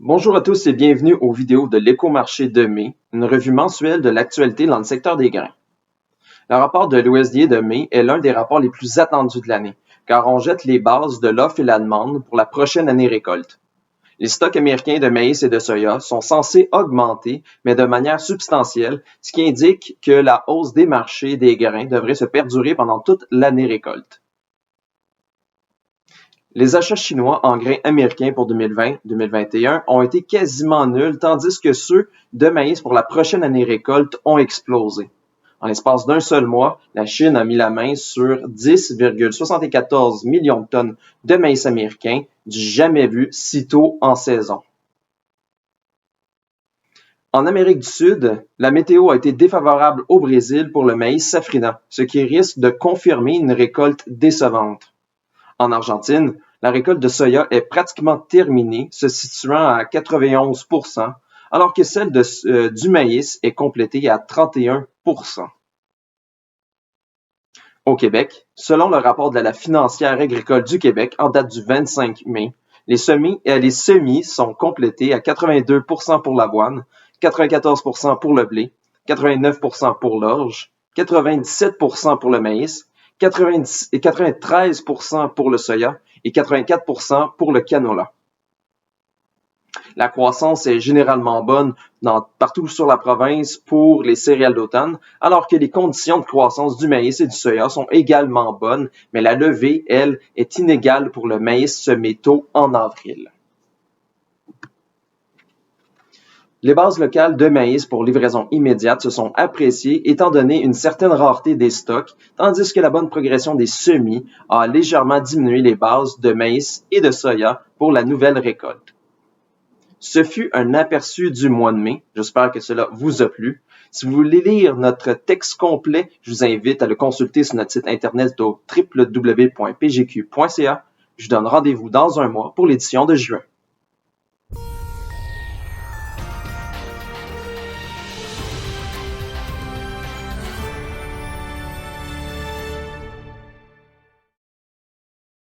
Bonjour à tous et bienvenue aux vidéos de l'Écomarché de mai, une revue mensuelle de l'actualité dans le secteur des grains. Le rapport de l'USDA de mai est l'un des rapports les plus attendus de l'année, car on jette les bases de l'offre et la demande pour la prochaine année récolte. Les stocks américains de maïs et de soya sont censés augmenter, mais de manière substantielle, ce qui indique que la hausse des marchés des grains devrait se perdurer pendant toute l'année récolte. Les achats chinois en grains américains pour 2020-2021 ont été quasiment nuls, tandis que ceux de maïs pour la prochaine année récolte ont explosé. En l'espace d'un seul mois, la Chine a mis la main sur 10,74 millions de tonnes de maïs américain, du jamais vu si tôt en saison. En Amérique du Sud, la météo a été défavorable au Brésil pour le maïs safrinat, ce qui risque de confirmer une récolte décevante. En Argentine, la récolte de soya est pratiquement terminée, se situant à 91%, alors que celle du maïs est complétée à 31%. Au Québec, selon le rapport de la Financière agricole du Québec en date du 25 mai, les semis sont complétés à 82% pour l'avoine, 94% pour le blé, 89% pour l'orge, 97% pour le maïs, 93% pour le soya et 84% pour le canola. La croissance est généralement bonne partout sur la province pour les céréales d'automne, alors que les conditions de croissance du maïs et du soya sont également bonnes, mais la levée, elle, est inégale pour le maïs semé tôt en avril. Les bases locales de maïs pour livraison immédiate se sont appréciées étant donné une certaine rareté des stocks, tandis que la bonne progression des semis a légèrement diminué les bases de maïs et de soya pour la nouvelle récolte. Ce fut un aperçu du mois de mai. J'espère que cela vous a plu. Si vous voulez lire notre texte complet, je vous invite à le consulter sur notre site internet au www.pgq.ca. Je vous donne rendez-vous dans un mois pour l'édition de juin.